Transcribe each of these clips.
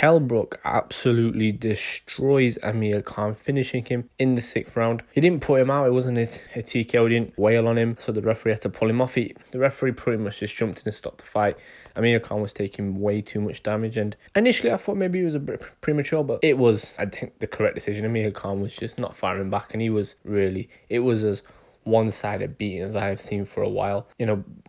Kell Brook absolutely destroys Amir Khan, finishing him in the 6th round. He didn't put him out. It wasn't a TKO. He didn't wail on him, so the referee had to pull him off. The referee pretty much just jumped in and stopped the fight. Amir Khan was taking way too much damage, and initially I thought maybe it was a bit premature, but it was, I think, the correct decision. Amir Khan was just not firing back, and it was as one-sided beating as I have seen for a while.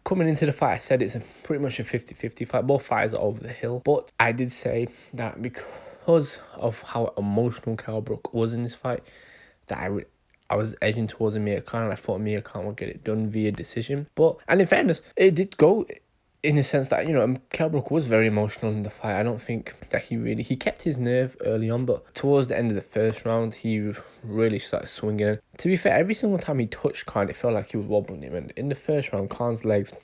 Coming into the fight, I said it's pretty much a 50-50 fight. Both fighters are over the hill, but I did say that because of how emotional Kell Brook was in this fight, that I was edging towards Amir Khan, and I thought Amir Khan would get it done via decision. And in fairness, it did go in the sense that, Kell Brook was very emotional in the fight. I don't think that he kept his nerve early on, but towards the end of the 1st round, he really started swinging. To be fair, every single time he touched Khan, it felt like he was wobbling him. And in the 1st round, Khan's legs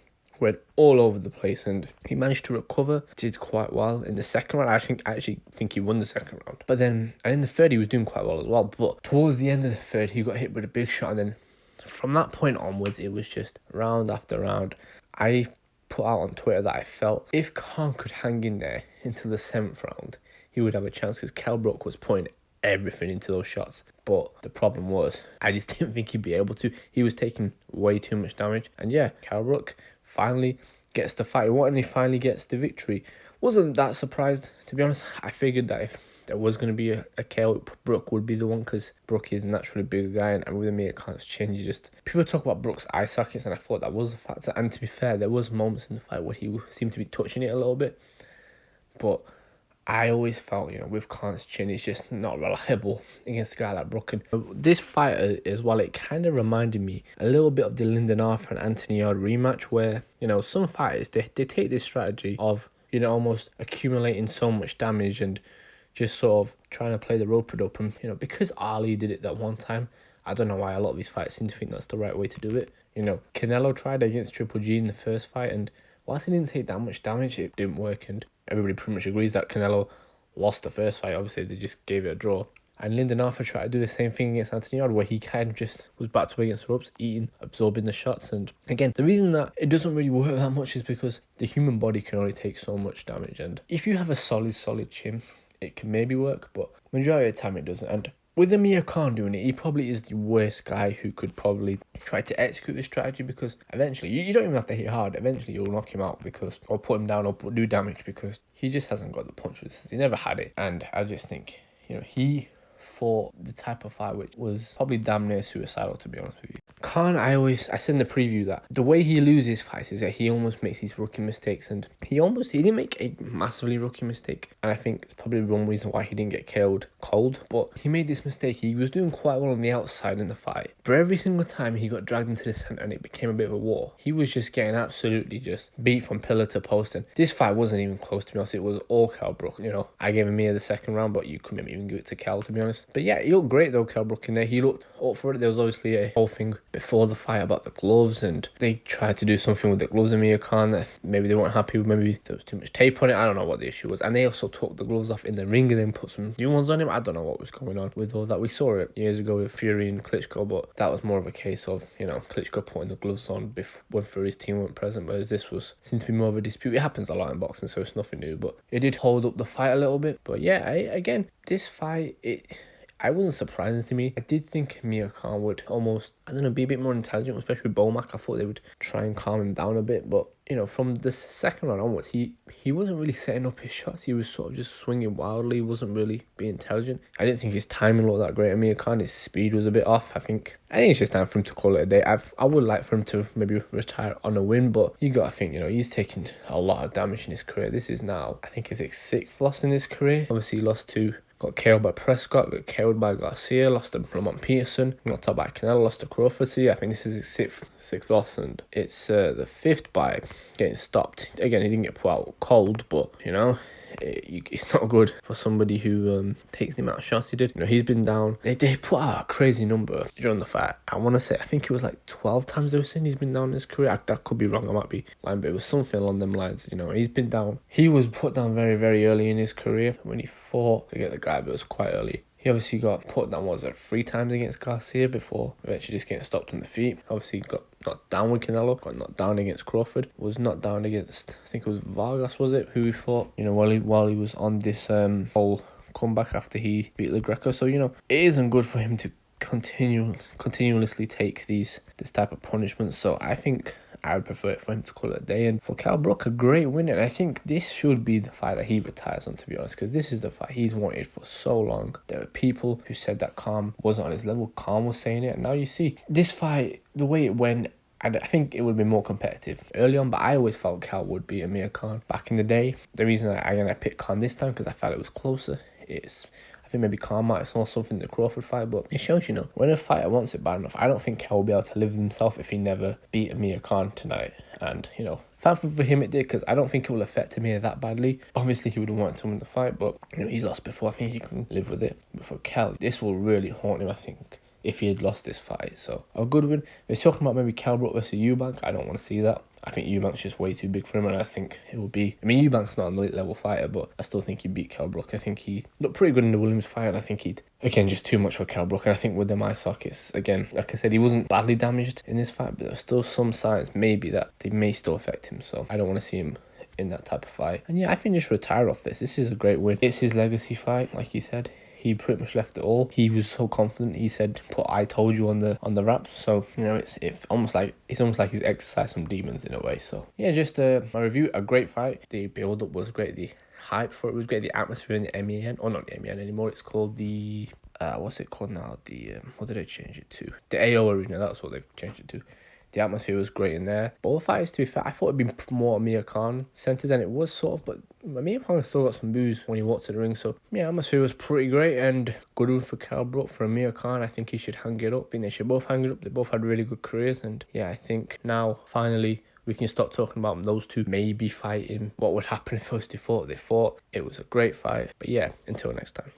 went all over the place, and he managed to recover, did quite well. In the 2nd round, I actually think he won the 2nd round. But then, and in the 3rd, he was doing quite well as well. But towards the end of the 3rd, he got hit with a big shot, and then from that point onwards, it was just round after round. I put out on Twitter that I felt if Khan could hang in there into the 7th round, he would have a chance, because Kell Brook was putting everything into those shots. But the problem was, I just didn't think he'd be able to. He was taking way too much damage. And yeah, Kell Brook finally gets the fight. And he finally gets the victory. Wasn't that surprised, to be honest. I figured that if there was going to be a Kell, Brook would be the one, because Brook is naturally a bigger guy, and with Amir Khan's chin, people talk about Brook's eye sockets, and I thought that was a factor. And to be fair, there was moments in the fight where he seemed to be touching it a little bit, but I always felt, with Khan's chin, it's just not reliable against a guy like Brook. And this fight as well, it kind of reminded me a little bit of the Lyndon Arthur and Anthony Yarde rematch, where, some fighters, they take this strategy of, almost accumulating so much damage and just sort of trying to play the rope-a-dope. And, because Ali did it that one time, I don't know why a lot of these fights seem to think that's the right way to do it. Canelo tried against Triple G in the 1st fight, and whilst he didn't take that much damage, it didn't work. And everybody pretty much agrees that Canelo lost the 1st fight. Obviously, they just gave it a draw. And Lyndon Arthur tried to do the same thing against Anthony Yarde, where he kind of just was backed up against the ropes, absorbing the shots. And again, the reason that it doesn't really work that much is because the human body can only take so much damage. And if you have a solid chin, it can maybe work, but majority of the time it doesn't. And with Amir Khan doing it, he probably is the worst guy who could probably try to execute this strategy, because eventually, you don't even have to hit hard, eventually you'll knock him out, or put him down, or do damage, because he just hasn't got the punch resistance. He never had it. And I just think, he fought the type of fight which was probably damn near suicidal, to be honest with you. Khan, I said in the preview that the way he loses fights is that he almost makes these rookie mistakes, and he didn't make a massively rookie mistake, and I think it's probably one reason why he didn't get killed cold, but he made this mistake. He was doing quite well on the outside in the fight, but every single time he got dragged into the center and it became a bit of a war, he was just getting absolutely just beat from pillar to post. And this fight wasn't even close, to be honest. It was all Kell Brook. I gave him the 2nd round, but you couldn't even give it to Kell, to be honest. But yeah, he looked great though, Kell Brook, in there. He looked up for it. There was obviously a whole thing before the fight about the gloves, and they tried to do something with the gloves of Amir Khan that maybe they weren't happy with. Maybe there was too much tape on it. I don't know what the issue was. And they also took the gloves off in the ring and then put some new ones on him. I don't know what was going on with all that. We saw it years ago with Fury and Klitschko, but that was more of a case of, Klitschko putting the gloves on when Fury's team weren't present, whereas this seemed to be more of a dispute. It happens a lot in boxing, so it's nothing new, but it did hold up the fight a little bit. But yeah, again, this fight, I wasn't surprising to me. I did think Amir Khan would almost, be a bit more intelligent, especially with Bomac. I thought they would try and calm him down a bit, but from the 2nd round onwards, he wasn't really setting up his shots. He was sort of just swinging wildly. He wasn't really being intelligent. I didn't think his timing looked that great. Amir Khan, his speed was a bit off. I think it's just time for him to call it a day. I would like for him to maybe retire on a win, but you got to think, he's taken a lot of damage in his career. This is now, I think, his 6th loss in his career. Obviously, he lost to got KO'd by Prescott, got KO'd by Garcia, lost to Lamont Peterson, got topped by Canelo, lost to Crawford. So yeah, I think this is his sixth loss, and it's the 5th by getting stopped. Again, he didn't get put out cold, but it's not good for somebody who takes the amount of shots he did. He's been down. They put out a crazy number during the fight. I want to say, I think it was like 12 times they were saying he's been down in his career. That could be wrong. I might be lying, but it was something along them lines. He's been down. He was put down very, very early in his career when he fought. I forget the guy, but it was quite early. He obviously got put down, what was it, 3 times against Garcia before eventually just getting stopped on the feet. Obviously, he got knocked down with Canelo, got knocked down against Crawford, was knocked down against, I think it was Vargas, was it, who he fought, you know, while he was on this whole comeback after he beat the Greco. So, you know, it isn't good for him to continuously take this type of punishment. So I think I would prefer it for him to call it a day. And for Kell Brook, a great win. And I think this should be the fight that he retires on, to be honest, because this is the fight he's wanted for so long. There were people who said that Khan wasn't on his level. Khan was saying it. And now you see this fight, the way it went, and I think it would be more competitive early on, but I always felt Cal would beat Amir Khan back in the day. The reason I picked Khan this time, because I felt it was closer, is I think maybe Khan might have saw something in the Crawford fight, but it shows, you know, when a fighter wants it bad enough, I don't think Cal will be able to live with himself if he never beat Amir Khan tonight. And, you know, thankful for him it did, because I don't think it will affect Amir that badly. Obviously, he would have wanted to win the fight, but, you know, he's lost before. I think he can live with it. But for Cal, this will really haunt him, I think, if he had lost this fight. So a good win. They're talking about maybe Kell Brook versus Eubank. I don't want to see that. I think Eubank's just way too big for him, and I think it will be... I mean, Eubank's not an elite level fighter, but I still think he'd beat Kell Brook. I think he looked pretty good in the Williams fight, and I think he'd... Again, just too much for Kell Brook, and I think with the eye sockets, again, like I said, he wasn't badly damaged in this fight, but there were still some signs, maybe, that they may still affect him, so I don't want to see him in that type of fight. And yeah, I think just retire off this. This is a great win. It's his legacy fight, like he said. He pretty much left it all. He was so confident. He said, "Put I told you on the wraps." So, you know, it's almost like he's exercised some demons in a way. So yeah, just my review, a great fight. The build up was great. The hype for it was great. The atmosphere in the MEN, or not the MEN anymore. It's called the what's it called now? The what did they change it to? The AO Arena. That's what they've changed it to. The atmosphere was great in there. Both fights, to be fair, I thought it'd been more Amir Khan centered than it was, sort of, but Amir Khan still got some boos when he walked to the ring. So yeah, atmosphere was pretty great, and good one for Kell Brook. For Amir Khan, I think he should hang it up. I think they should both hang it up. They both had really good careers, and yeah, I think now finally we can stop talking about those two maybe fighting. What would happen if those two fought? They fought. It was a great fight. But yeah, until next time.